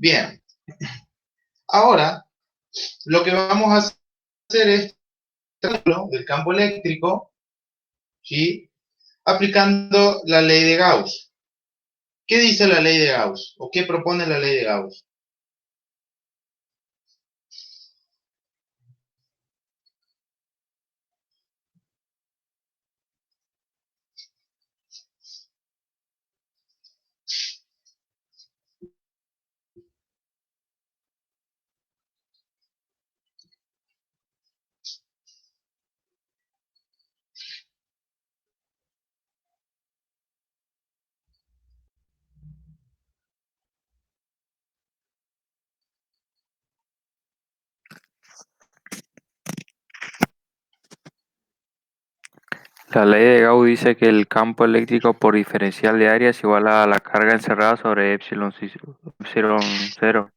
Bien, ahora lo que vamos a hacer es del campo eléctrico, ¿sí? Aplicando la ley de Gauss. ¿Qué dice la ley de Gauss? ¿O qué propone la ley de Gauss? La ley de Gauss dice que el campo eléctrico por diferencial de área es igual a la carga encerrada sobre epsilon cero.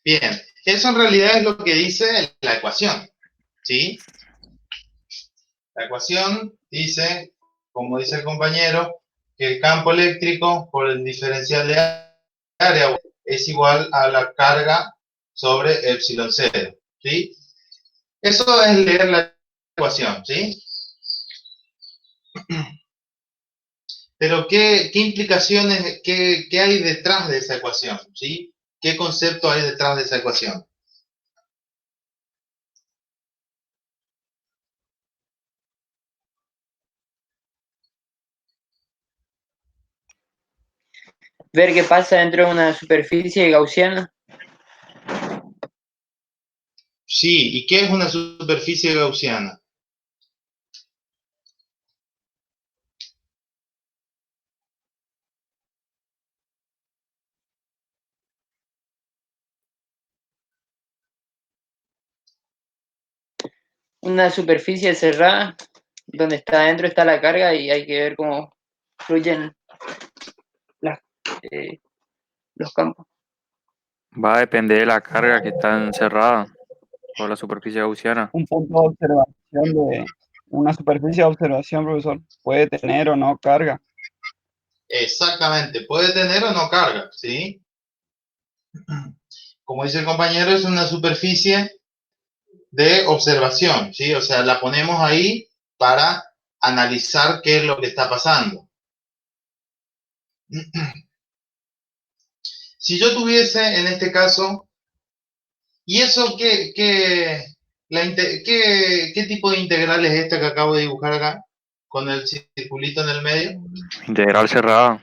Bien, eso en realidad es lo que dice la ecuación, ¿sí? La ecuación dice, como dice el compañero, que el campo eléctrico por el diferencial de área es igual a la carga sobre epsilon cero, ¿sí? Eso es leer la ecuación, ¿sí? Pero ¿qué implicaciones, qué hay detrás de esa ecuación, ¿sí? ¿Qué concepto hay detrás de esa ecuación? Ver qué pasa dentro de una superficie gaussiana. Sí, ¿y qué es una superficie gaussiana? Una superficie cerrada donde está adentro está la carga y hay que ver cómo fluyen las, eh, los campos. Va a depender de la carga que está encerrada por la superficie gaussiana. Un punto de observación de una superficie de observación, profesor, puede tener o no carga. Exactamente, puede tener o no carga, ¿sí? Como dice el compañero, es una superficie de observación, ¿sí? O sea, la ponemos ahí para analizar qué es lo que está pasando. Si yo tuviese, en este caso, ¿y eso qué tipo de integral es esta que acabo de dibujar acá? Con el circulito en el medio. Integral cerrada.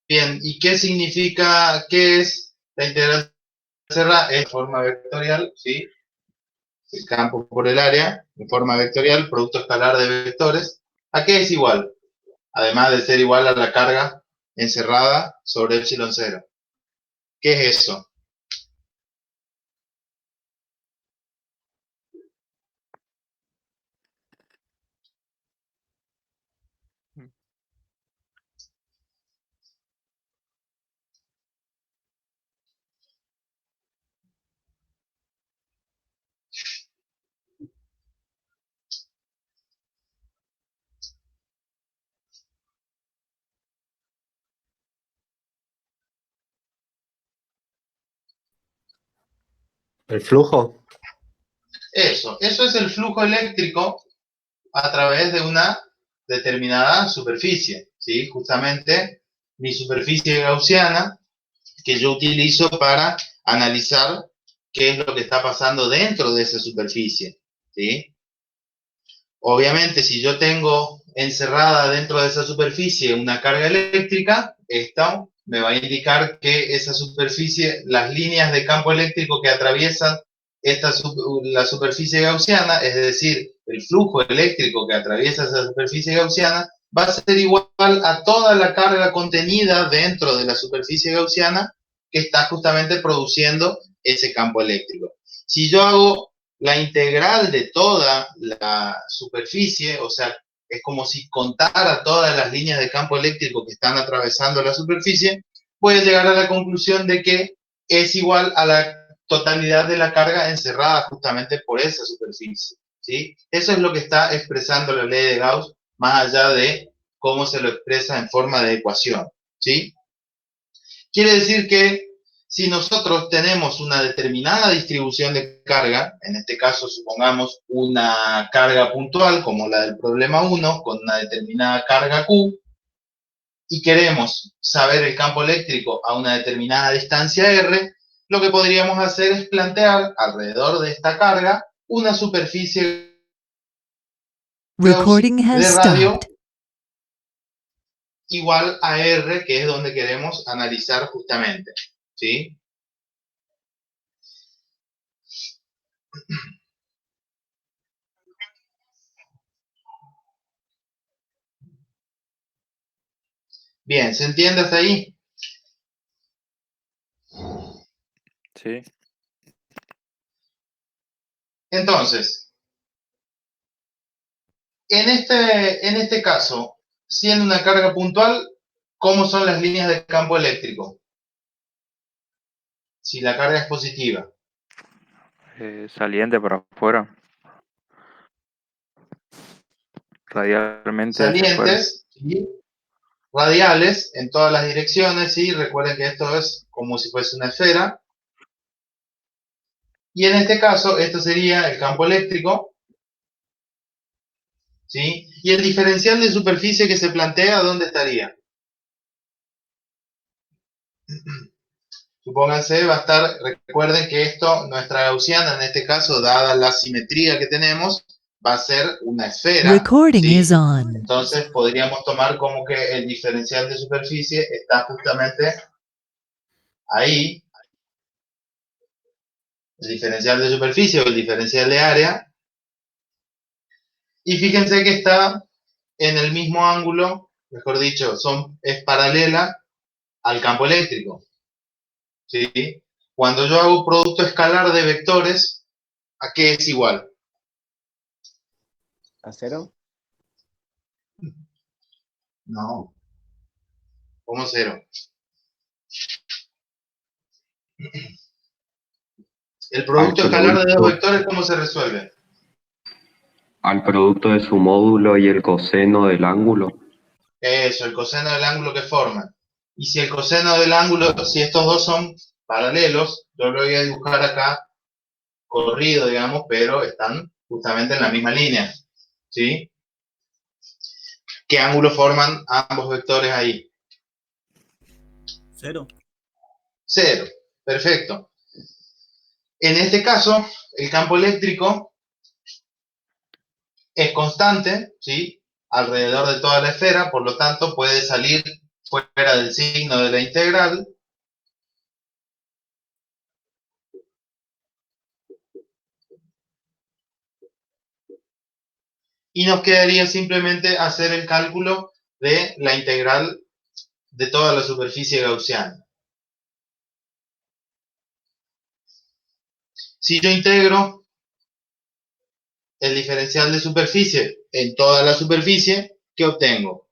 Bien, ¿y qué significa, qué es la integral cerrada? Es forma vectorial, ¿sí? El campo por el área, en forma vectorial, producto escalar de vectores. ¿A qué es igual? Además de ser igual a la carga encerrada sobre epsilon cero. ¿Qué es eso? ¿El flujo? Eso es el flujo eléctrico a través de una determinada superficie, ¿sí? Justamente mi superficie gaussiana que yo utilizo para analizar qué es lo que está pasando dentro de esa superficie, ¿sí? Obviamente, si yo tengo encerrada dentro de esa superficie una carga eléctrica, esto me va a indicar que esa superficie, las líneas de campo eléctrico que atraviesan la superficie gaussiana, es decir, el flujo eléctrico que atraviesa esa superficie gaussiana, va a ser igual a toda la carga contenida dentro de la superficie gaussiana que está justamente produciendo ese campo eléctrico. Si yo hago la integral de toda la superficie, o sea, es como si contara todas las líneas de campo eléctrico que están atravesando la superficie, puede llegar a la conclusión de que es igual a la totalidad de la carga encerrada justamente por esa superficie, ¿sí? Eso es lo que está expresando la ley de Gauss, más allá de cómo se lo expresa en forma de ecuación, ¿sí? Quiere decir que si nosotros tenemos una determinada distribución de carga, en este caso supongamos una carga puntual como la del problema 1 con una determinada carga Q, y queremos saber el campo eléctrico a una determinada distancia R, lo que podríamos hacer es plantear alrededor de esta carga una superficie Recording de has radio stopped. igual a R, que es donde queremos analizar justamente, ¿sí? Bien, ¿se entiende hasta ahí? Sí. Entonces, en este caso, siendo una carga puntual, ¿cómo son las líneas de campo eléctrico? Si la carga es positiva. Saliente para afuera. Radialmente hacia afuera. Salientes y radiales en todas las direcciones, ¿sí? Recuerden que esto es como si fuese una esfera. Y en este caso, esto sería el campo eléctrico, ¿sí? Y el diferencial de superficie que se plantea, ¿dónde estaría? Supónganse, va a estar, recuerden que esto, nuestra gaussiana, en este caso, dada la simetría que tenemos, va a ser una esfera, Recording ¿sí? is on. Entonces podríamos tomar como que el diferencial de superficie está justamente ahí, el diferencial de superficie o el diferencial de área, y fíjense que está en el mismo ángulo, mejor dicho, es paralela al campo eléctrico, ¿sí? Cuando yo hago producto escalar de vectores, ¿a qué es igual? ¿A cero? No, como cero. El producto escalar de dos vectores, ¿cómo se resuelve? Al producto de su módulo y el coseno del ángulo. Eso, el coseno del ángulo que forman. Y si el coseno del ángulo, si estos dos son paralelos, yo lo voy a dibujar acá corrido, digamos, pero están justamente en la misma línea, ¿sí? ¿Qué ángulo forman ambos vectores ahí? Cero. Cero. Perfecto. En este caso, el campo eléctrico es constante, ¿sí? Alrededor de toda la esfera, por lo tanto puede salir fuera del signo de la integral. Y nos quedaría simplemente hacer el cálculo de la integral de toda la superficie gaussiana. Si yo integro el diferencial de superficie en toda la superficie, ¿qué obtengo?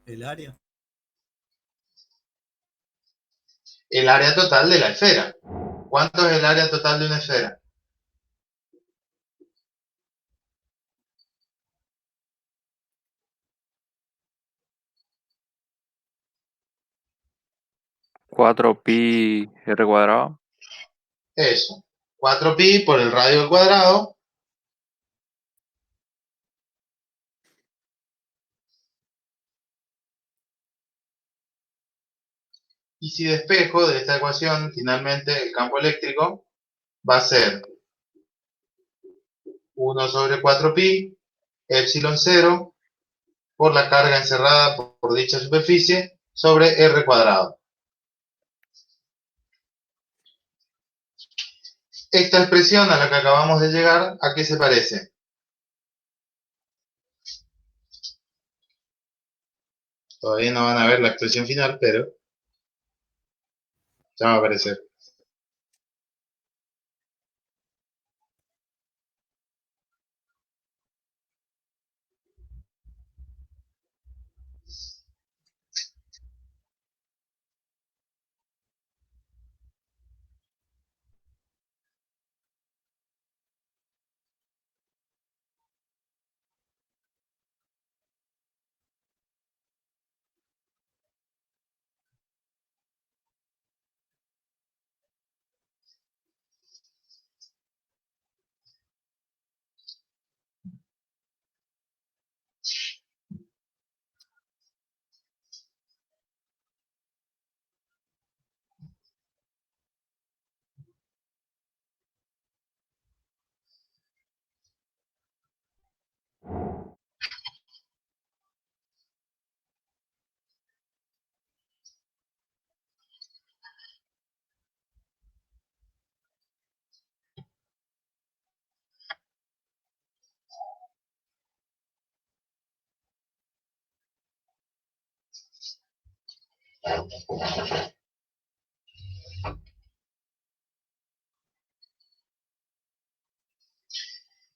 El área. El área total de la esfera. ¿Cuánto es el área total de una esfera? Cuatro pi r cuadrado. Eso. 4pi por el radio al cuadrado. Y si despejo de esta ecuación, finalmente el campo eléctrico va a ser 1 sobre 4pi, epsilon 0, por la carga encerrada por dicha superficie, sobre r cuadrado. Esta expresión a la que acabamos de llegar, ¿a qué se parece? Todavía no van a ver la expresión final, pero ya va a aparecer.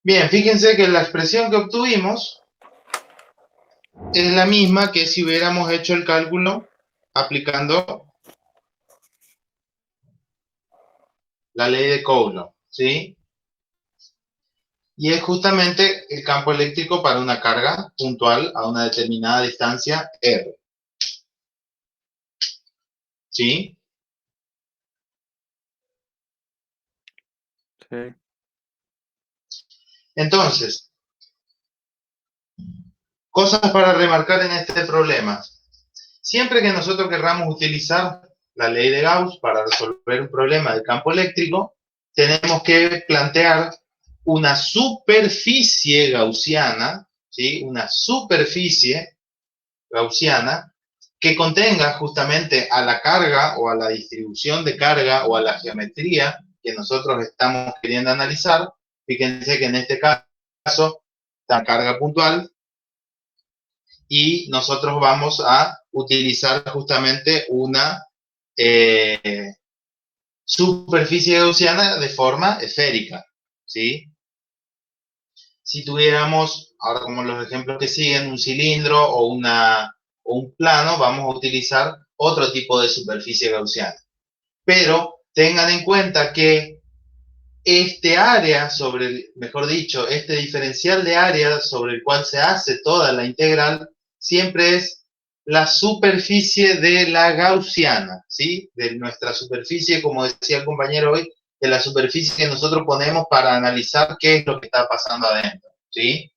Bien, fíjense que la expresión que obtuvimos es la misma que si hubiéramos hecho el cálculo aplicando la ley de Coulomb, ¿sí? Y es justamente el campo eléctrico para una carga puntual a una determinada distancia R, ¿sí? Sí. Entonces, cosas para remarcar en este problema. Siempre que nosotros querramos utilizar la ley de Gauss para resolver un problema de campo eléctrico, tenemos que plantear una superficie gaussiana, ¿sí? Una superficie gaussiana que contenga justamente a la carga o a la distribución de carga o a la geometría que nosotros estamos queriendo analizar. Fíjense que en este caso, la carga puntual, y nosotros vamos a utilizar justamente una superficie gaussiana de forma esférica, ¿sí? Si tuviéramos, ahora como los ejemplos que siguen, un cilindro o un plano, vamos a utilizar otro tipo de superficie gaussiana. Pero tengan en cuenta que este área mejor dicho, este diferencial de área sobre el cual se hace toda la integral, siempre es la superficie de la gaussiana, ¿sí? De nuestra superficie, como decía el compañero hoy, de la superficie que nosotros ponemos para analizar qué es lo que está pasando adentro, ¿sí?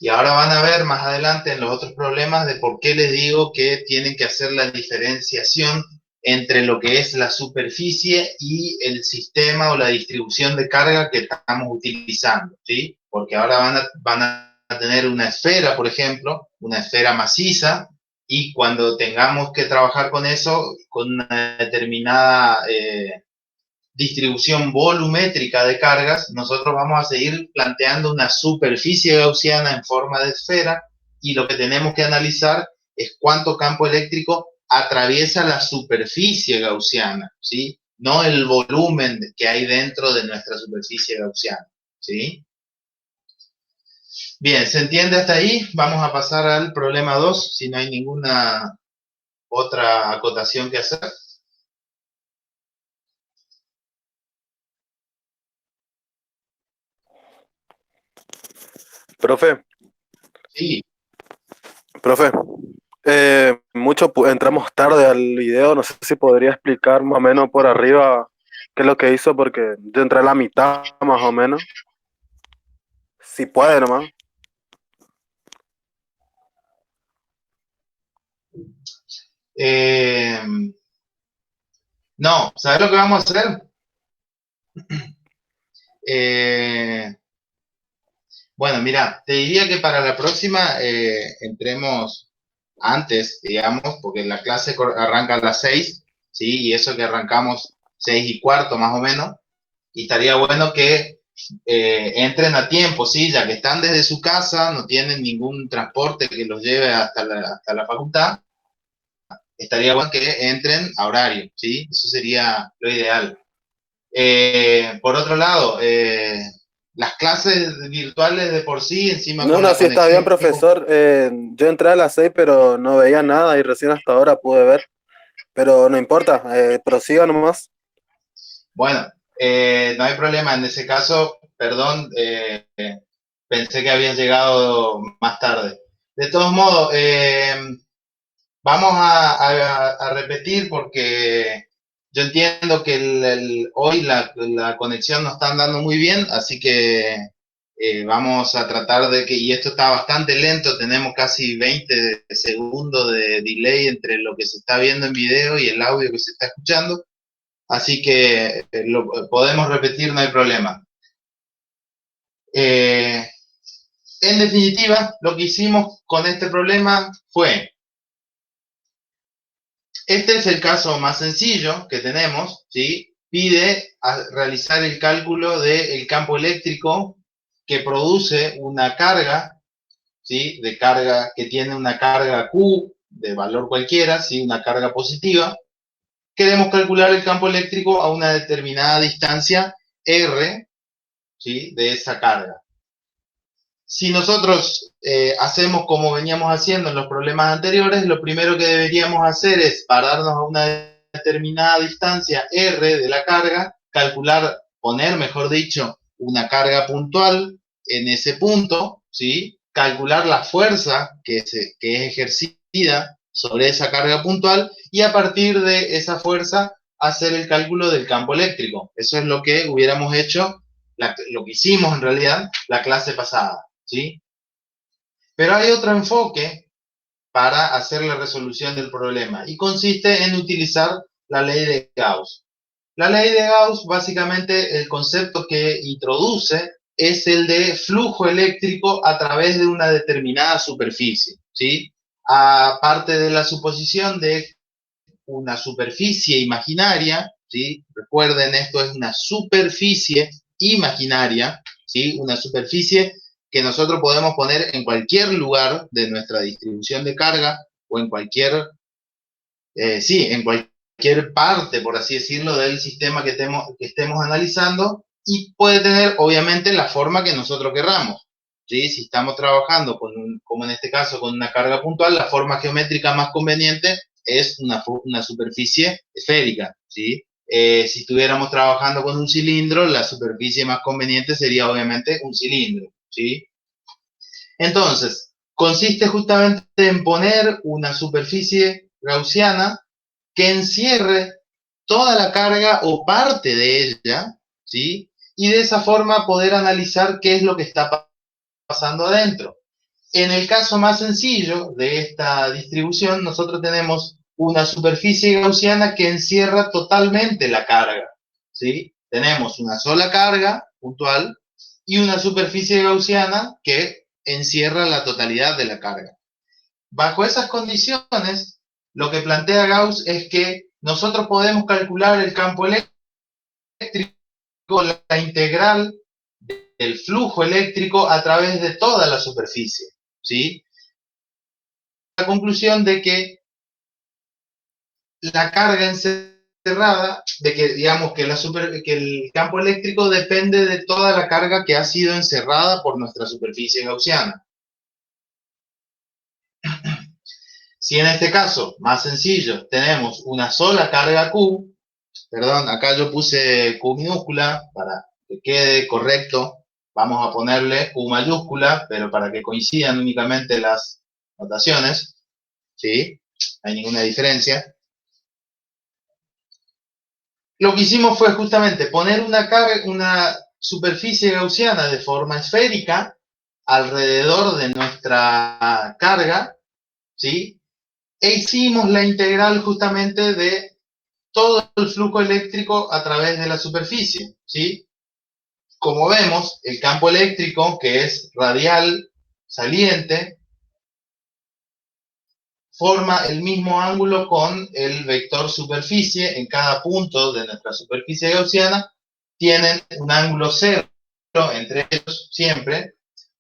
Y ahora van a ver más adelante en los otros problemas de por qué les digo que tienen que hacer la diferenciación entre lo que es la superficie y el sistema o la distribución de carga que estamos utilizando, ¿sí? Porque ahora van a tener una esfera, por ejemplo, una esfera maciza, y cuando tengamos que trabajar con eso, con una determinada distribución volumétrica de cargas, nosotros vamos a seguir planteando una superficie gaussiana en forma de esfera, y lo que tenemos que analizar es cuánto campo eléctrico atraviesa la superficie gaussiana, ¿sí? No el volumen que hay dentro de nuestra superficie gaussiana, ¿sí? Bien, ¿se entiende hasta ahí? Vamos a pasar al problema 2, si no hay ninguna otra acotación que hacer. Profe, Sí. profe, entramos tarde al video, no sé si podría explicar más o menos por arriba qué es lo que hizo, porque yo entré a la mitad más o menos. Si puede nomás. No, ¿sabes lo que vamos a hacer? Bueno, mira, te diría que para la próxima entremos antes, digamos, porque la clase arranca a las 6, ¿sí? Y eso que arrancamos 6:15 más o menos, y estaría bueno que entren a tiempo, ¿sí? Ya que están desde su casa, no tienen ningún transporte que los lleve hasta la facultad, estaría bueno que entren a horario, ¿sí? Eso sería lo ideal. Por otro lado, las clases virtuales de por sí, encima No, con no, la sí está bien, conexión. profesor. Yo entré a las 6, pero no veía nada y recién hasta ahora pude ver. Pero no importa, prosiga nomás. Bueno, no hay problema. En ese caso, perdón, pensé que habías llegado más tarde. De todos modos, vamos a repetir porque yo entiendo que hoy la conexión no está andando muy bien, así que vamos a tratar de que, y esto está bastante lento, tenemos casi 20 segundos de delay entre lo que se está viendo en video y el audio que se está escuchando, así que lo podemos repetir, no hay problema. En definitiva, lo que hicimos con este problema fue: este es el caso más sencillo que tenemos, ¿sí? Pide realizar el cálculo del campo eléctrico que produce una carga, ¿sí? De carga que tiene una carga Q de valor cualquiera, ¿sí? Una carga positiva. Queremos calcular el campo eléctrico a una determinada distancia R, ¿sí? De esa carga. Si nosotros hacemos como veníamos haciendo en los problemas anteriores, lo primero que deberíamos hacer es pararnos a una determinada distancia R de la carga, calcular, poner, mejor dicho, una carga puntual en ese punto, ¿sí? Calcular la fuerza que es ejercida sobre esa carga puntual y a partir de esa fuerza hacer el cálculo del campo eléctrico. Eso es lo que hubiéramos hecho, lo que hicimos en realidad la clase pasada, ¿sí? Pero hay otro enfoque para hacer la resolución del problema y consiste en utilizar la ley de Gauss. La ley de Gauss, básicamente, el concepto que introduce es el de flujo eléctrico a través de una determinada superficie, ¿sí? Aparte de la suposición de una superficie imaginaria, ¿sí? Recuerden, esto es una superficie imaginaria, ¿sí? Una superficie que nosotros podemos poner en cualquier lugar de nuestra distribución de carga o en cualquier, en cualquier parte, por así decirlo, del sistema que estemos analizando y puede tener, obviamente, la forma que nosotros querramos. ¿Sí? Si estamos trabajando como en este caso, con una carga puntual, la forma geométrica más conveniente es una superficie esférica, ¿sí? Si estuviéramos trabajando con un cilindro, la superficie más conveniente sería obviamente un cilindro, ¿sí? Entonces, consiste justamente en poner una superficie gaussiana que encierre toda la carga o parte de ella, ¿sí? Y de esa forma poder analizar qué es lo que está pasando adentro. En el caso más sencillo de esta distribución, nosotros tenemos una superficie gaussiana que encierra totalmente la carga, ¿sí? Tenemos una sola carga puntual y una superficie gaussiana que encierra la totalidad de la carga. Bajo esas condiciones, lo que plantea Gauss es que nosotros podemos calcular el campo eléctrico con la integral del flujo eléctrico a través de toda la superficie, ¿sí? La conclusión de que la carga encerrada, de que digamos que el campo eléctrico depende de toda la carga que ha sido encerrada por nuestra superficie gaussiana. Si en este caso, más sencillo, tenemos una sola carga Q, perdón, acá yo puse Q minúscula para que quede correcto, vamos a ponerle Q mayúscula, pero para que coincidan únicamente las notaciones, ¿sí? No hay ninguna diferencia. Lo que hicimos fue justamente poner una superficie gaussiana de forma esférica alrededor de nuestra carga, ¿sí? E hicimos la integral justamente de todo el flujo eléctrico a través de la superficie, ¿sí? Como vemos, el campo eléctrico, que es radial saliente, forma el mismo ángulo con el vector superficie. En cada punto de nuestra superficie gaussiana tienen un ángulo cero entre ellos siempre.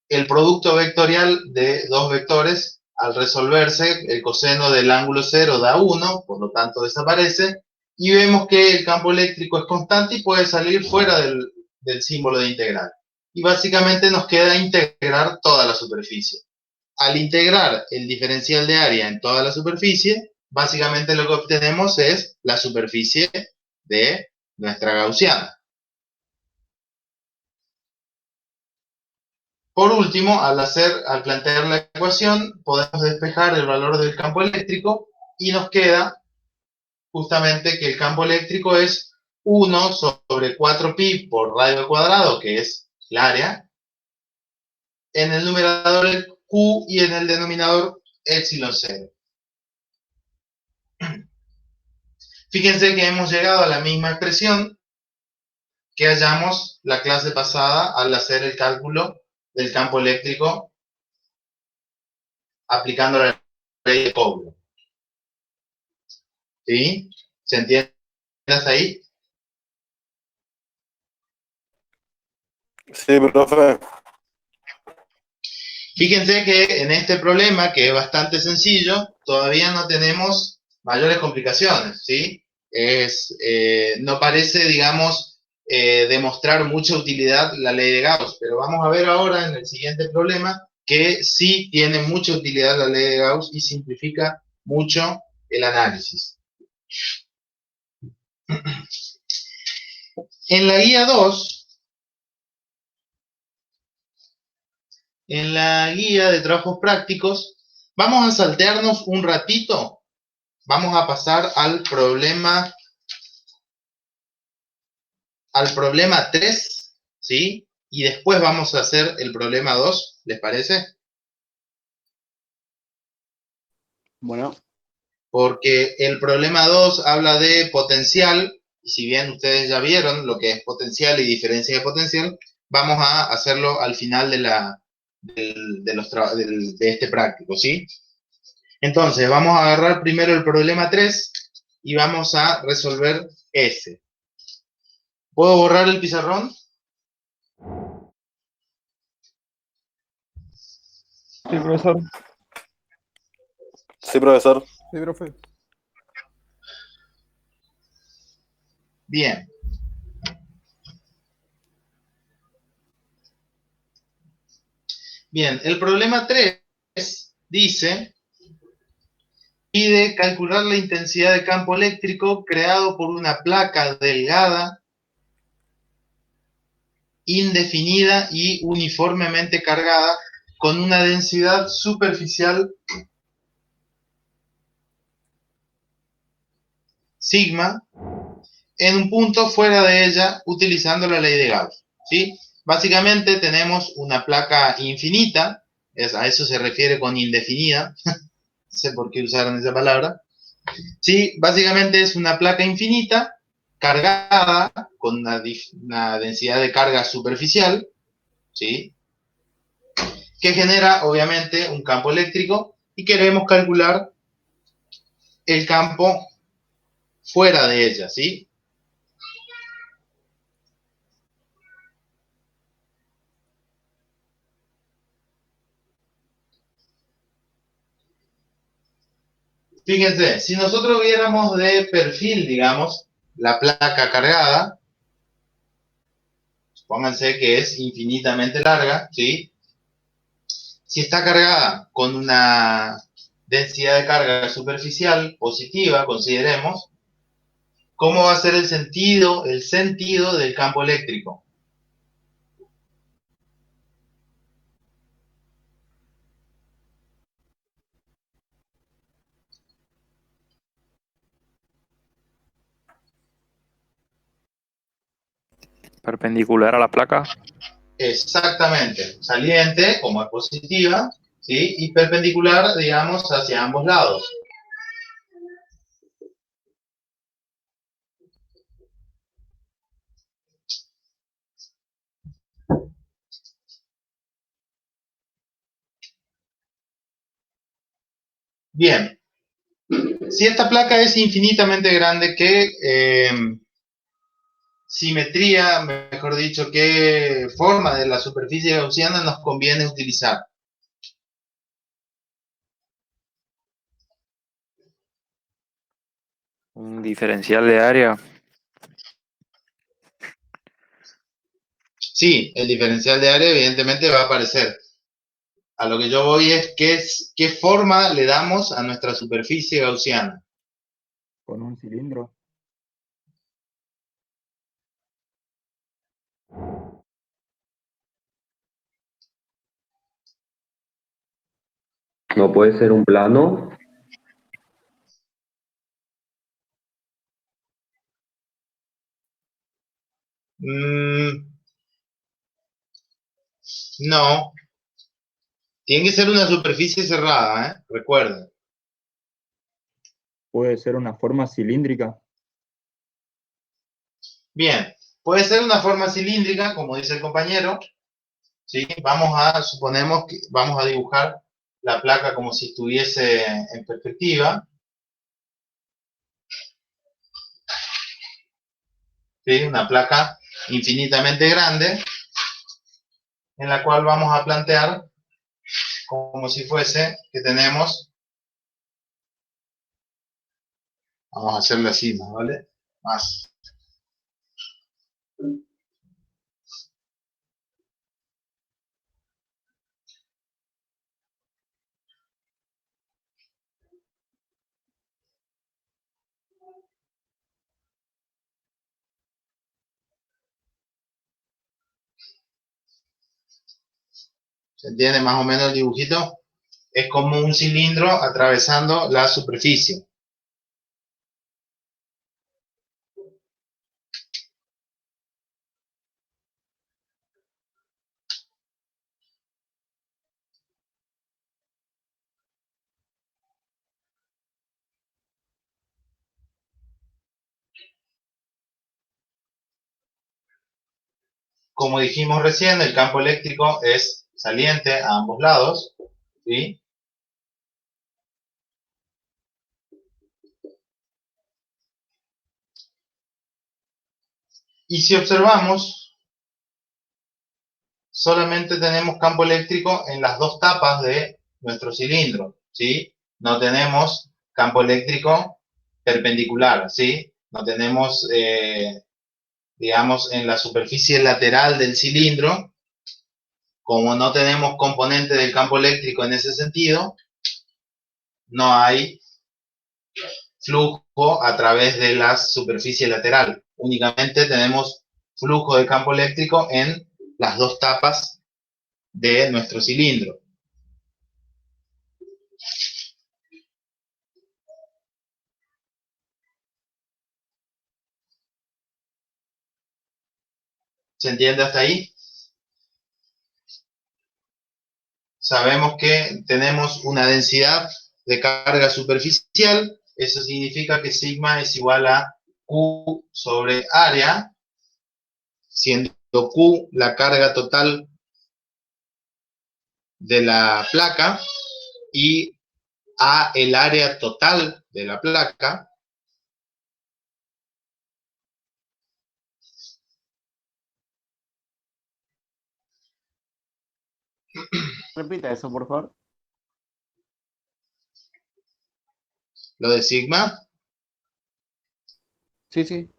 El producto vectorial de dos vectores, al resolverse, el coseno del ángulo cero da 1, por lo tanto desaparece, y vemos que el campo eléctrico es constante y puede salir fuera del símbolo de integral. Y básicamente nos queda integrar toda la superficie. Al integrar el diferencial de área en toda la superficie, básicamente lo que obtenemos es la superficie de nuestra gaussiana. Por último, al plantear la ecuación, podemos despejar el valor del campo eléctrico y nos queda justamente que el campo eléctrico es 1 sobre 4pi por radio al cuadrado, que es el área. En el numerador el Q y en el denominador epsilon 0. Fíjense que hemos llegado a la misma expresión que hallamos la clase pasada al hacer el cálculo del campo eléctrico aplicando la ley de Coulomb. ¿Sí? ¿Se entiende hasta ahí? Sí, profe. Fíjense que en este problema, que es bastante sencillo, todavía no tenemos mayores complicaciones, ¿sí? No parece, digamos, demostrar mucha utilidad la ley de Gauss, pero vamos a ver ahora en el siguiente problema que sí tiene mucha utilidad la ley de Gauss y simplifica mucho el análisis. En la guía 2, en la guía de trabajos prácticos, vamos a saltearnos un ratito. Vamos a pasar al problema 3, ¿sí? Y después vamos a hacer el problema 2, ¿les parece? Bueno, Porque el problema 2 habla de potencial, y si bien ustedes ya vieron lo que es potencial y diferencia de potencial, vamos a hacerlo al final de este práctico, ¿sí? Entonces, vamos a agarrar primero el problema 3 y vamos a resolver ese. ¿Puedo borrar el pizarrón? sí, profesor. Sí, profesor. Sí, profe. Bien. Bien, el problema 3 dice, pide calcular la intensidad de campo eléctrico creado por una placa delgada, indefinida y uniformemente cargada con una densidad superficial sigma en un punto fuera de ella utilizando la ley de Gauss, ¿sí? Básicamente tenemos una placa infinita, a eso se refiere con indefinida, no sé por qué usaron esa palabra, ¿sí? Básicamente es una placa infinita cargada con una densidad de carga superficial, ¿sí? Que genera obviamente un campo eléctrico y queremos calcular el campo fuera de ella, ¿sí? Fíjense, si nosotros viéramos de perfil, digamos, la placa cargada, pónganse que es infinitamente larga, ¿sí? Si está cargada con una densidad de carga superficial positiva, consideremos, ¿cómo va a ser el sentido del campo eléctrico? Perpendicular a la placa. Exactamente, saliente, como es positiva, ¿sí? Y perpendicular, digamos, hacia ambos lados. Bien, si esta placa es infinitamente grande, ¿qué simetría, mejor dicho, qué forma de la superficie gaussiana nos conviene utilizar? Un diferencial de área. Sí, el diferencial de área evidentemente va a aparecer. A lo que yo voy es qué forma le damos a nuestra superficie gaussiana. Con un cilindro. ¿No puede ser un plano? No, tiene que ser una superficie cerrada, ¿eh? Recuerden. Puede ser una forma cilíndrica. Bien, puede ser una forma cilíndrica, como dice el compañero, ¿sí? Suponemos que vamos a dibujar la placa como si estuviese en perspectiva, ¿sí? Una placa infinitamente grande, en la cual vamos a plantear como si fuese que tenemos, vamos a hacerlo así, ¿vale? Más. ¿Se entiende más o menos el dibujito? Es como un cilindro atravesando la superficie. Como dijimos recién, el campo eléctrico es saliente a ambos lados, ¿sí? Y si observamos, solamente tenemos campo eléctrico en las dos tapas de nuestro cilindro, ¿sí? No tenemos campo eléctrico perpendicular, ¿sí? No tenemos, digamos, en la superficie lateral del cilindro, como no tenemos componente del campo eléctrico en ese sentido, no hay flujo a través de la superficie lateral. Únicamente tenemos flujo de campo eléctrico en las dos tapas de nuestro cilindro. ¿Se entiende hasta ahí? Sabemos que tenemos una densidad de carga superficial. Eso significa que sigma es igual a Q sobre área, siendo Q la carga total de la placa y A el área total de la placa. Repita eso, por favor. Lo de sigma, Sí, sí.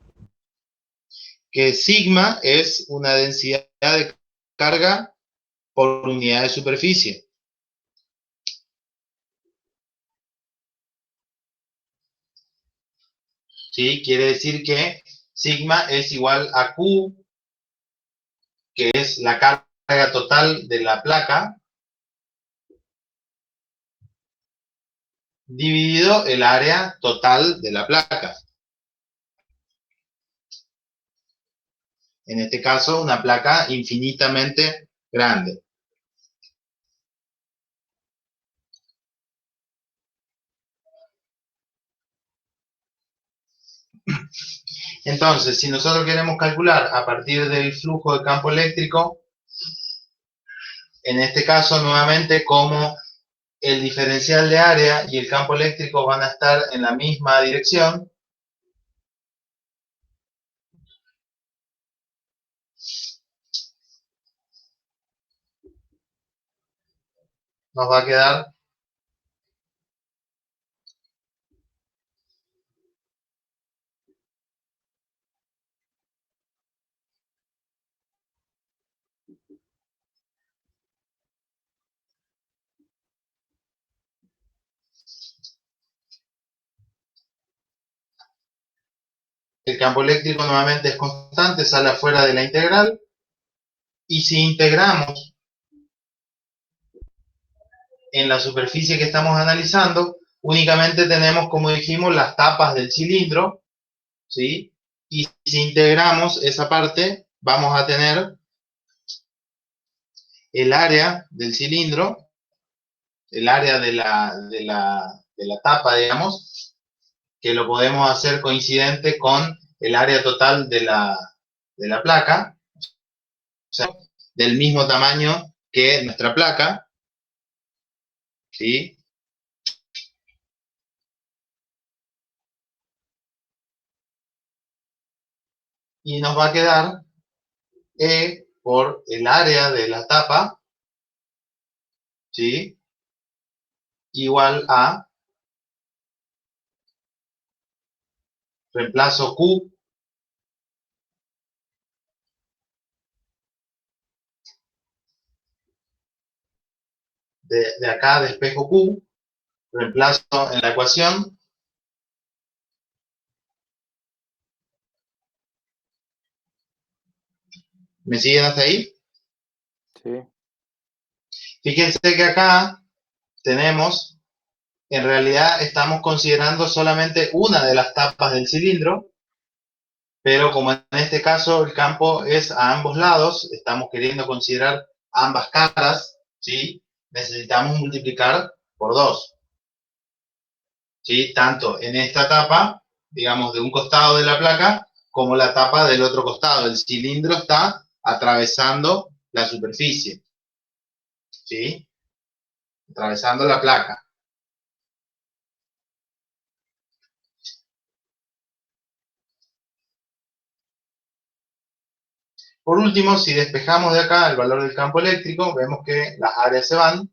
que sigma es una densidad de carga por unidad de superficie. ¿Sí? Quiere decir que sigma es igual a Q, que es la carga total de la placa, dividido el área total de la placa. En este caso, una placa infinitamente grande. Entonces, si nosotros queremos calcular a partir del flujo de campo eléctrico, en este caso, nuevamente, como el diferencial de área y el campo eléctrico van a estar en la misma dirección, nos va a quedar el campo eléctrico nuevamente es constante, sale afuera de la integral, y si integramos en la superficie que estamos analizando, únicamente tenemos, como dijimos, las tapas del cilindro, ¿sí? Y si integramos esa parte, vamos a tener el área del cilindro, el área de la tapa, digamos, que lo podemos hacer coincidente con el área total de la placa, o sea, del mismo tamaño que nuestra placa, ¿sí? Y nos va a quedar E por el área de la tapa, ¿sí? igual a reemplazo Q de acá despejo Q, reemplazo en la ecuación. ¿Me siguen hasta ahí? Sí. Fíjense que acá tenemos, en realidad estamos considerando solamente una de las tapas del cilindro, pero como en este caso el campo es a ambos lados, estamos queriendo considerar ambas caras, ¿sí? Necesitamos multiplicar por 2. ¿Sí? Tanto en esta tapa, digamos, de un costado de la placa, como la tapa del otro costado. El cilindro está atravesando la superficie, ¿sí? Atravesando la placa. Por último, si despejamos de acá el valor del campo eléctrico, vemos que las áreas se van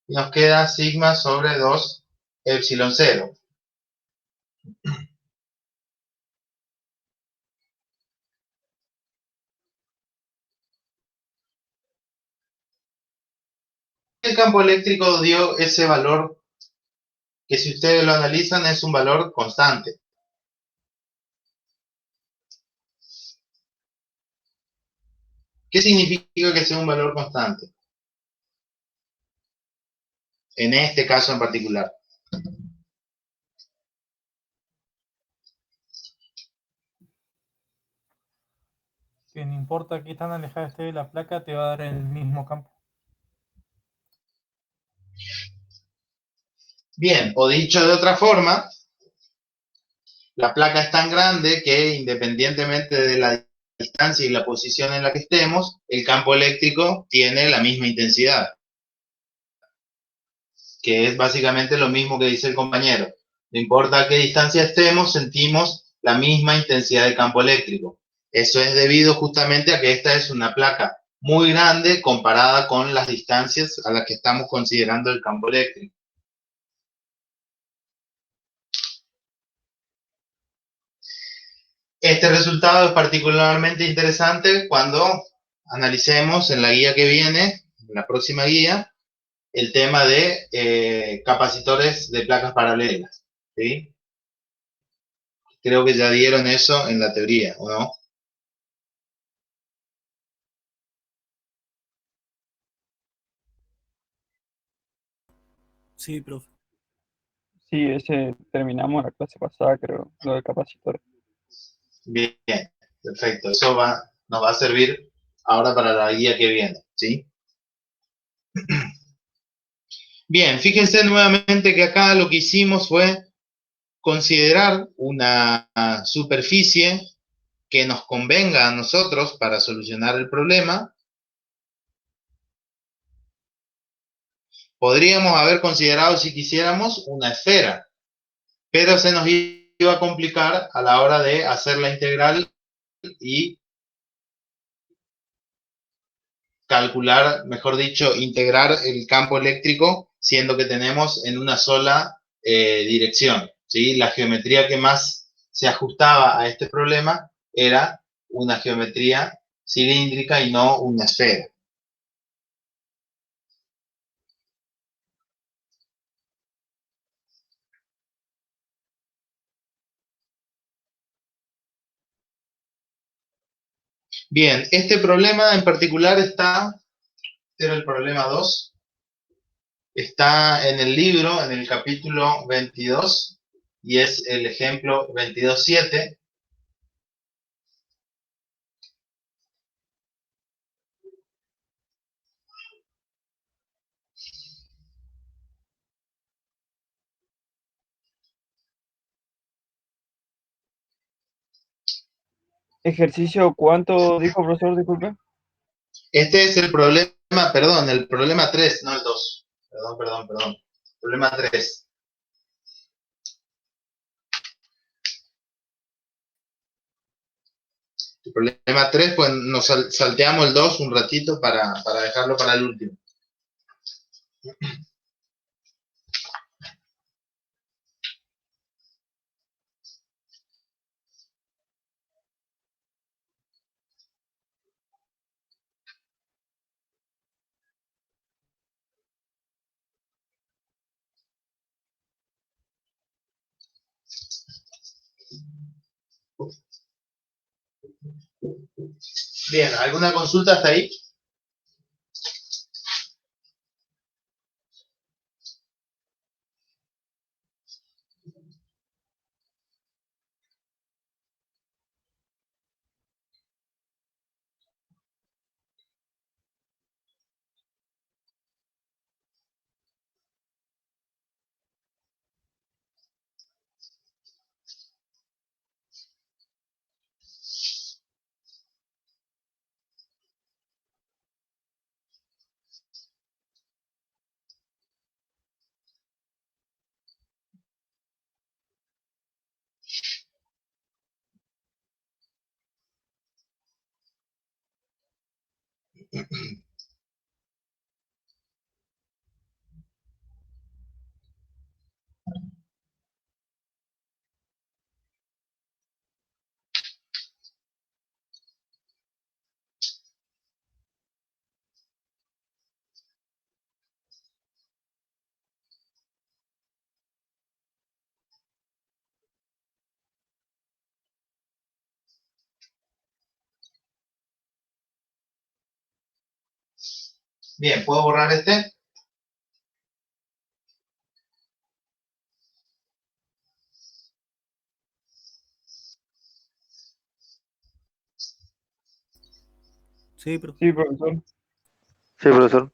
y nos queda sigma sobre 2 epsilon 0. El campo eléctrico dio ese valor que, si ustedes lo analizan, es un valor constante. ¿Qué significa que sea un valor constante? En este caso en particular. Que no importa qué tan alejada esté de la placa, te va a dar el mismo campo. Bien, o dicho de otra forma, la placa es tan grande que, independientemente de la distancia y la posición en la que estemos, el campo eléctrico tiene la misma intensidad, que es básicamente lo mismo que dice el compañero. No importa a qué distancia estemos, sentimos la misma intensidad de campo eléctrico. Eso es debido justamente a que esta es una placa muy grande comparada con las distancias a las que estamos considerando el campo eléctrico. Este resultado es particularmente interesante cuando analicemos en la guía que viene, en la próxima guía, el tema de capacitores de placas paralelas, ¿sí? Creo que ya dieron eso en la teoría, ¿o no? Sí, profe. Sí, ese terminamos la clase pasada, creo, lo del capacitor. Bien, perfecto. Eso nos va a servir ahora para la guía que viene, ¿sí? Bien, fíjense nuevamente que acá lo que hicimos fue considerar una superficie que nos convenga a nosotros para solucionar el problema. Podríamos haber considerado, si quisiéramos, una esfera, pero se nos iba a complicar a la hora de hacer la integral y calcular, mejor dicho, integrar el campo eléctrico, siendo que tenemos en una sola dirección, ¿sí? La geometría que más se ajustaba a este problema era una geometría cilíndrica y no una esfera. Bien, este problema en particular era el problema 2, está en el libro, en el capítulo 22, y es el ejemplo 22.7. Ejercicio, ¿cuánto dijo, profesor? Disculpe. Este es el problema, perdón, el problema 3, no el 2. Perdón. Problema 3. El problema 3, pues nos salteamos el 2 un ratito para dejarlo para el último. Bien, ¿alguna consulta hasta ahí? Bien, ¿puedo borrar este? Sí, pero Sí, profesor. Sí, profesor.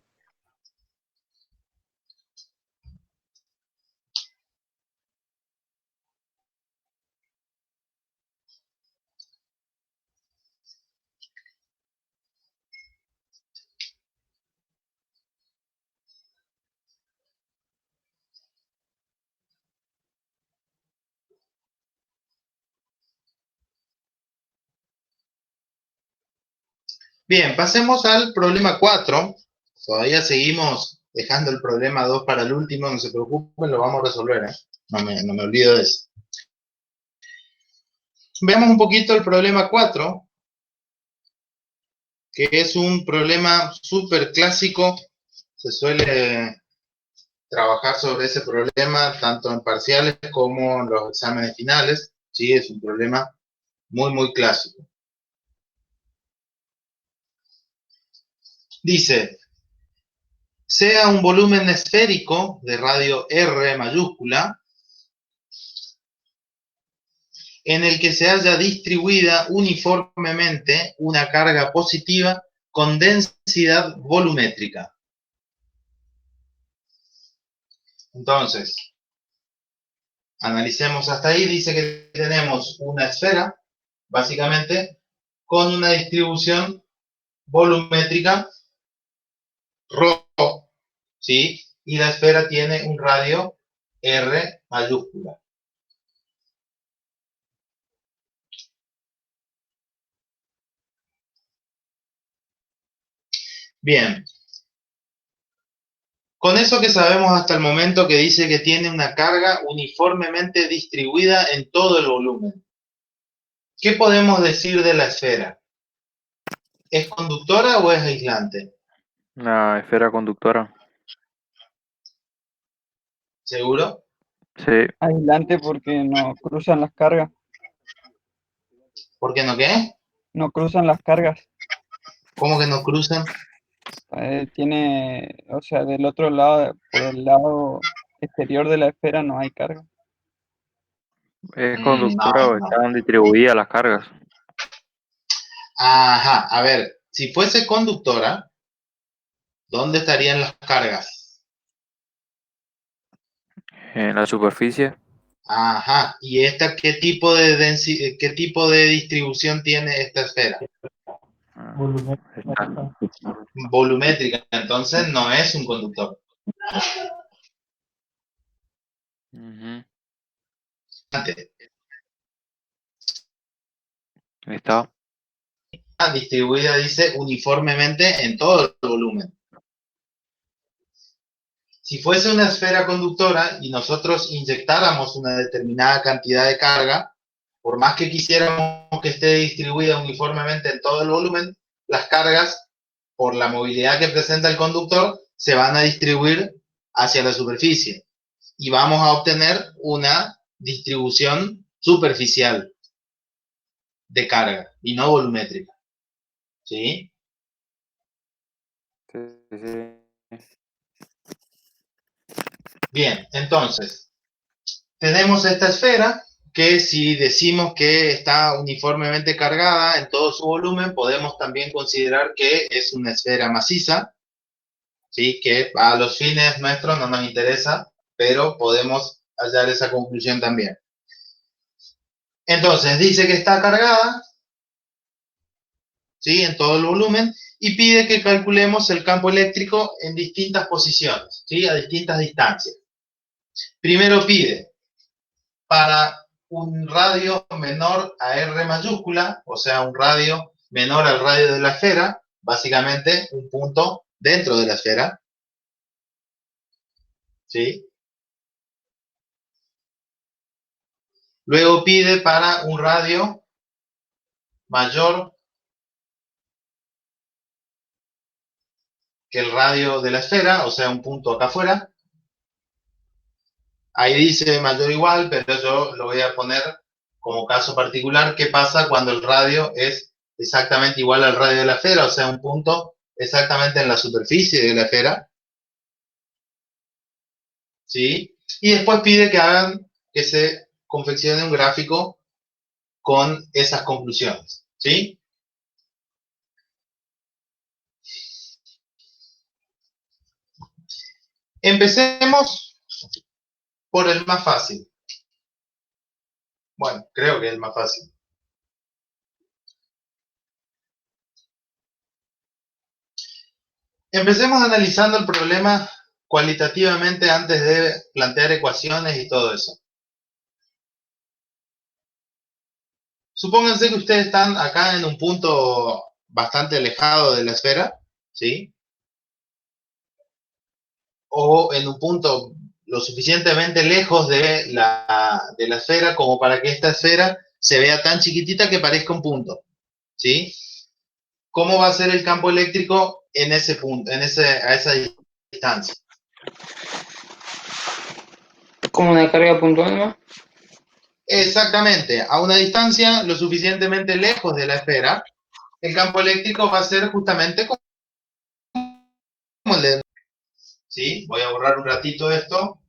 Bien, pasemos al problema 4. Todavía seguimos dejando el problema 2 para el último, no se preocupen, lo vamos a resolver, ¿eh? No me olvido de eso. Veamos un poquito el problema 4, que es un problema súper clásico. Se suele trabajar sobre ese problema tanto en parciales como en los exámenes finales. Sí, es un problema muy clásico. Dice, sea un volumen esférico de radio R mayúscula en el que se haya distribuida uniformemente una carga positiva con densidad volumétrica. Entonces, analicemos hasta ahí. Dice que tenemos una esfera, básicamente, con una distribución volumétrica ρ, ¿sí? Y la esfera tiene un radio R mayúscula. Bien. Con eso que sabemos hasta el momento, que dice que tiene una carga uniformemente distribuida en todo el volumen, ¿qué podemos decir de la esfera? ¿Es conductora o es aislante? Una esfera conductora. ¿Seguro? Sí, Aislante porque no cruzan las cargas. ¿Por qué no qué? No cruzan las cargas. ¿Cómo que no cruzan? Tiene, o sea, del otro lado, por el lado exterior de la esfera no hay carga. es No, conductora o no. están distribuidas las cargas. Ajá, a ver, si fuese conductora, ¿dónde estarían las cargas? En la superficie, Ajá, ¿y esta qué tipo qué tipo de distribución tiene esta esfera? está. Volumétrica, entonces no es un conductor. Ujú. Está distribuida, dice, uniformemente en todo el volumen. Si fuese una esfera conductora y nosotros inyectáramos una determinada cantidad de carga, por más que quisiéramos que esté distribuida uniformemente en todo el volumen, las cargas, por la movilidad que presenta el conductor, se van a distribuir hacia la superficie y vamos a obtener una distribución superficial. de carga y no volumétrica. ¿Sí? Sí, sí. Bien, entonces, tenemos esta esfera que si decimos que está uniformemente cargada en todo su volumen, podemos también considerar que es una esfera maciza, ¿sí? Que a los fines nuestros no nos interesa, pero podemos hallar esa conclusión también. Entonces, dice que está cargada, ¿sí? En todo el volumen, y pide que calculemos el campo eléctrico en distintas posiciones, ¿sí? A distintas distancias. Primero pide para un radio menor a R mayúscula, o sea, un radio menor al radio de la esfera, básicamente un punto dentro de la esfera, ¿sí? Luego pide para un radio mayor que el radio de la esfera, o sea, un punto acá afuera. Ahí dice mayor o igual, pero yo lo voy a poner como caso particular. ¿Qué pasa cuando el radio es exactamente igual al radio de la esfera? O sea, un punto exactamente en la superficie de la esfera, ¿sí? Y después pide que hagan, que se confeccione un gráfico con esas conclusiones, ¿sí? Empecemos por el más fácil. Bueno, creo que es el más fácil. Empecemos analizando el problema cualitativamente antes de plantear ecuaciones y todo eso. Supónganse que ustedes están acá en un punto bastante alejado de la esfera, ¿sí? O en un punto lo suficientemente lejos de la esfera como para que esta esfera se vea tan chiquitita que parezca un punto, ¿sí? ¿Cómo va a ser el campo eléctrico en ese punto, a esa distancia? Como una carga puntual, ¿no? Exactamente, a una distancia lo suficientemente lejos de la esfera, el campo eléctrico va a ser justamente como el de... ¿Sí? Voy a borrar un ratito esto.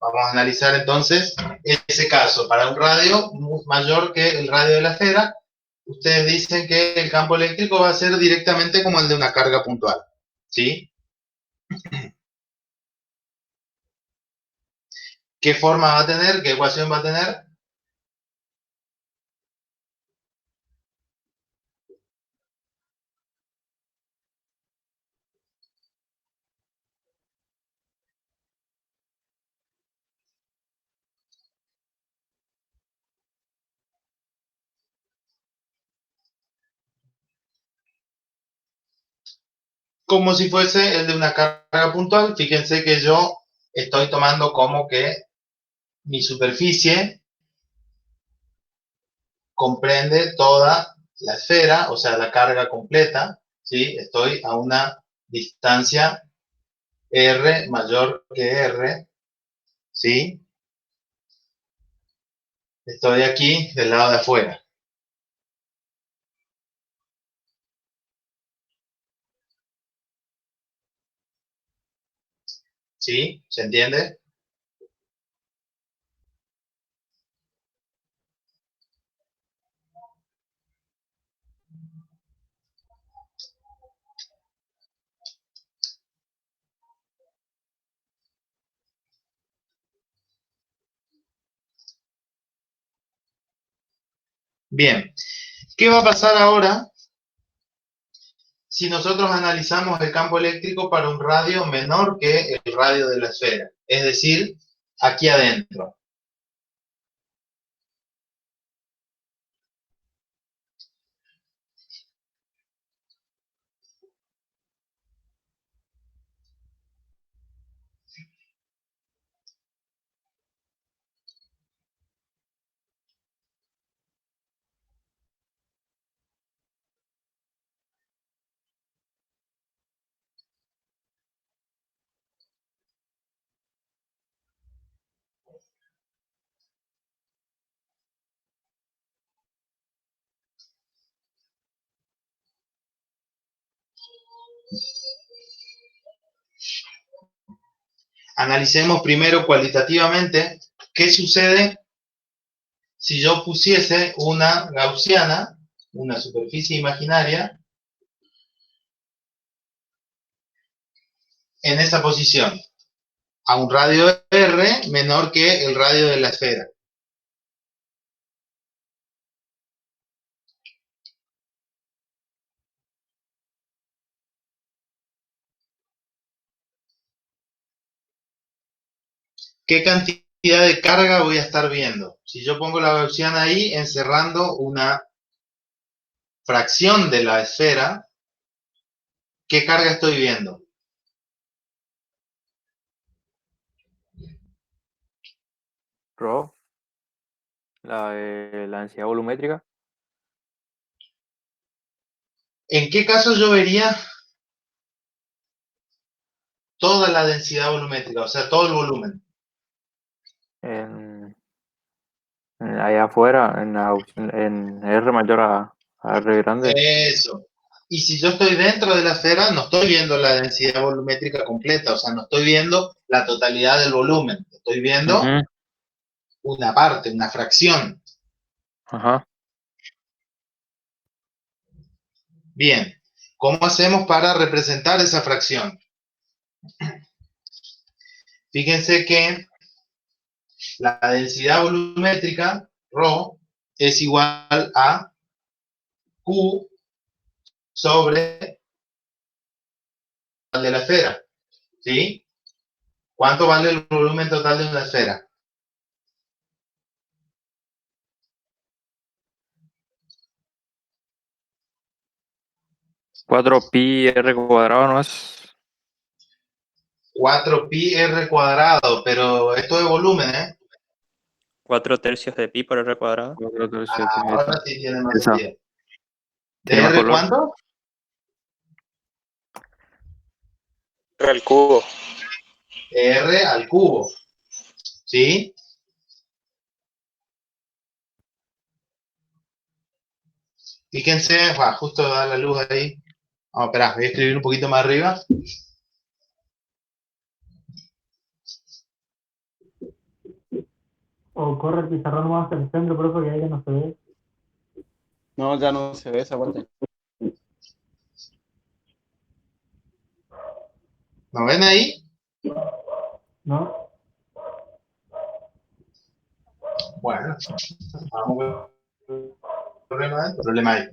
Vamos a analizar entonces ese caso. Para un radio mayor que el radio de la esfera, ustedes dicen que el campo eléctrico va a ser directamente como el de una carga puntual. ¿Sí? ¿Qué forma va a tener? ¿Qué ecuación va a tener? Como si fuese el de una carga puntual. Fíjense que yo estoy tomando como que mi superficie comprende toda la esfera, o sea, la carga completa, ¿sí? Estoy a una distancia R mayor que R, ¿sí? Estoy aquí del lado de afuera, ¿sí? ¿Se entiende? Bien, ¿qué va a pasar ahora si nosotros analizamos el campo eléctrico para un radio menor que el radio de la esfera? Es decir, aquí adentro. Analicemos primero cualitativamente qué sucede si yo pusiese una gaussiana, una superficie imaginaria, en esa posición, a un radio R menor que el radio de la esfera. ¿Qué cantidad de carga voy a estar viendo? Si yo pongo la gaussiana ahí, encerrando una fracción de la esfera, ¿qué carga estoy viendo? Rho, la densidad volumétrica. ¿En qué caso yo vería toda la densidad volumétrica, o sea, todo el volumen? Allá afuera, en R mayor a R grande. Eso. Y si yo estoy dentro de la esfera, no estoy viendo la densidad volumétrica completa, o sea, no estoy viendo la totalidad del volumen, estoy viendo Ujú. una parte, una fracción. Ajá. Bien, ¿cómo hacemos para representar esa fracción? Fíjense que la densidad volumétrica, ρ, es igual a Q sobre el de la esfera, ¿sí? ¿Cuánto vale el volumen total de una esfera? 4pi R cuadrado, ¿no es? 4pi r cuadrado, pero esto es volumen, ¿eh? 4 tercios de pi por r cuadrado. 4 tercios de pi Ahora metro. sí tiene más Esa. sentido. ¿De ¿Tiene más r color? cuánto? R al cubo. R al cubo, ¿sí? Fíjense, justo da la luz ahí. Vamos, espera, voy a escribir un poquito más arriba. O corre el pizarrón más hacia el centro, por eso que ahí ya no se ve. No, ya no se ve esa parte. ¿Nos ven ahí? ¿No? Bueno, vamos a ver el problema ahí. Problema ahí.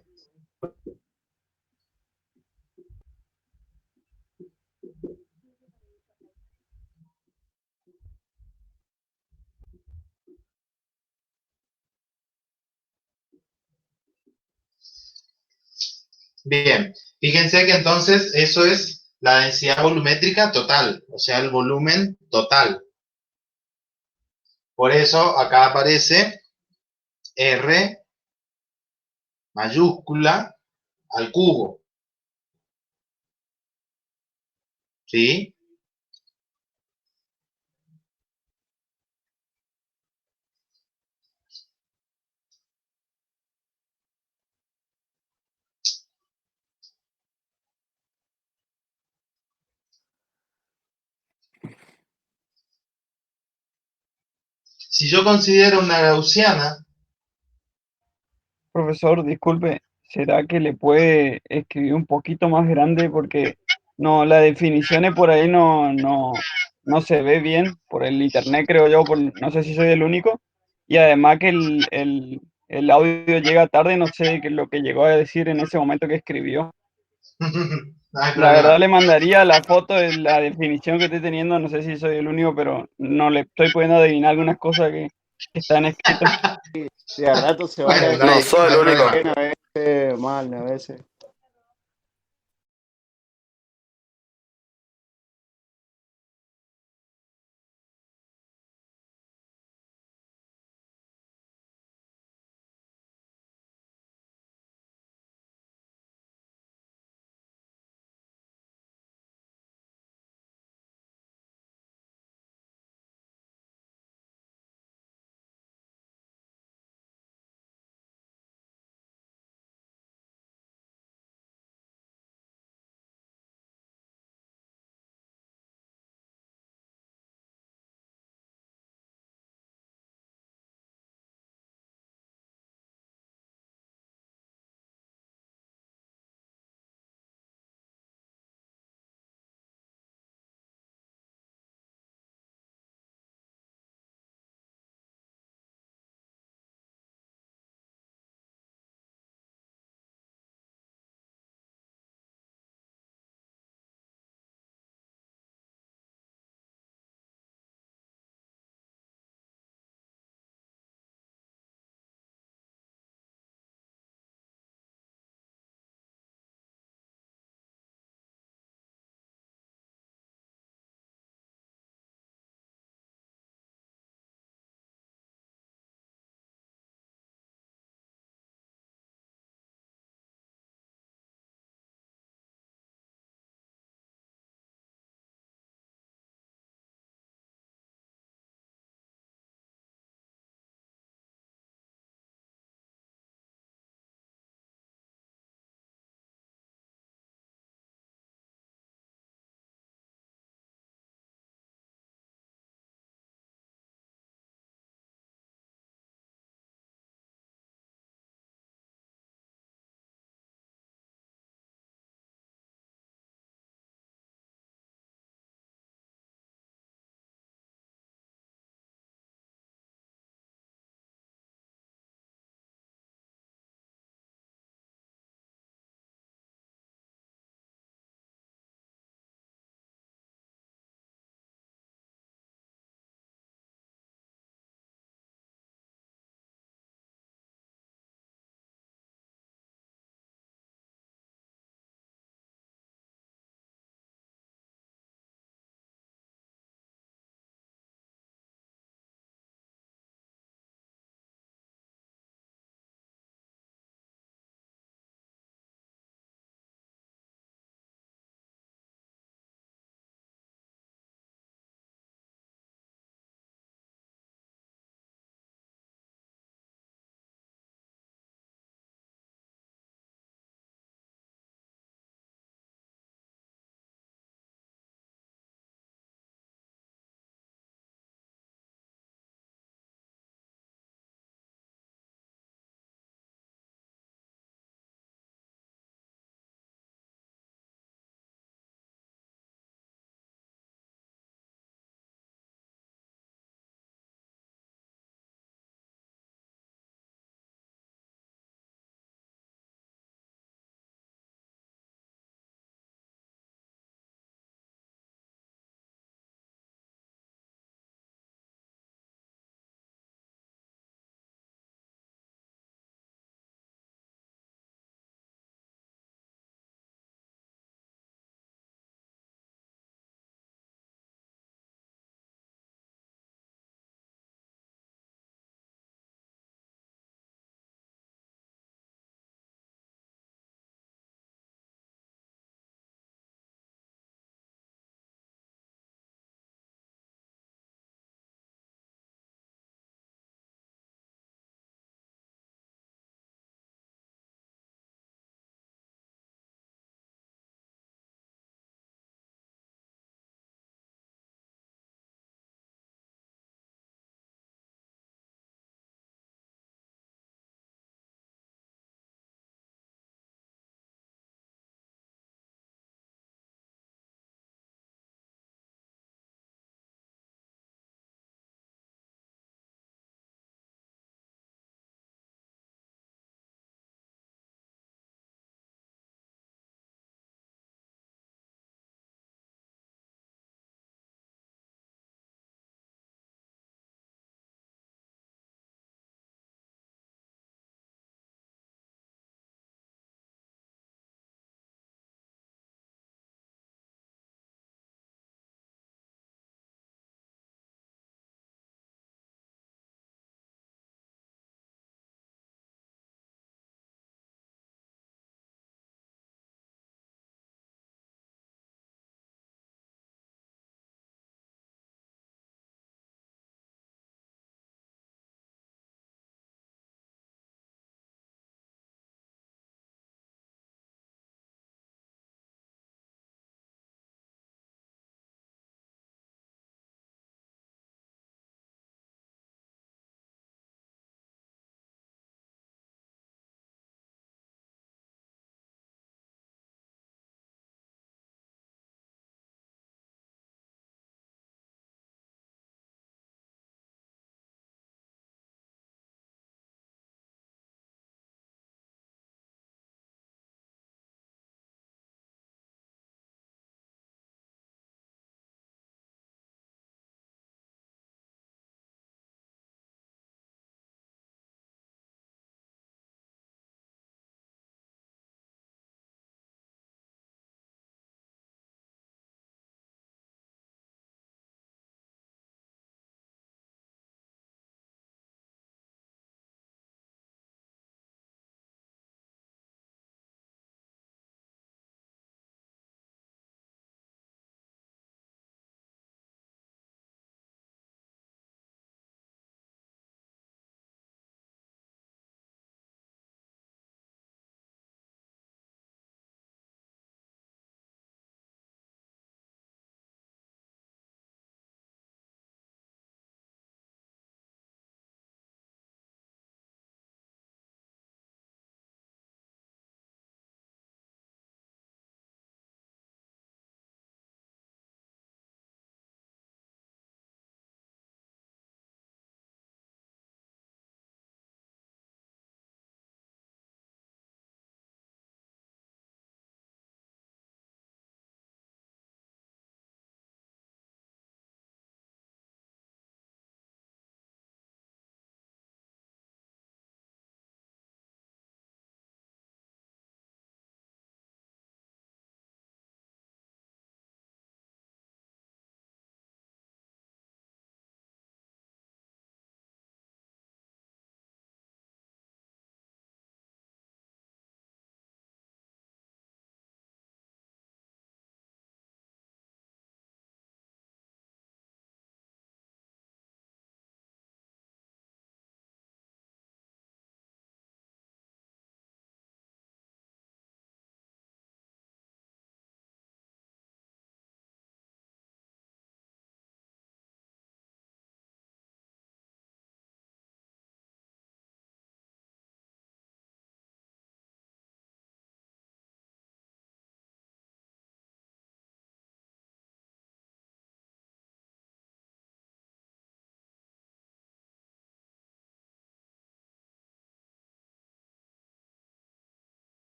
Bien, fíjense que entonces eso es la densidad volumétrica total, o sea, el volumen total. Por eso acá aparece R mayúscula al cubo. ¿Sí? Si yo considero una gaussiana, Profesor, disculpe, ¿será que le puede escribir un poquito más grande? Porque no, las definiciones por ahí no se ve bien por el internet, creo yo, no sé si soy el único. Y además que el audio llega tarde, no sé qué es lo que llegó a decir en ese momento que escribió. no hay La verdad problema. le mandaría la foto de la definición que estoy teniendo, no sé si soy el único, pero no le estoy pudiendo adivinar algunas cosas que están escritas. De a rato se va Bueno, a no hay, No soy no el hay único. problema. a veces mal, a veces.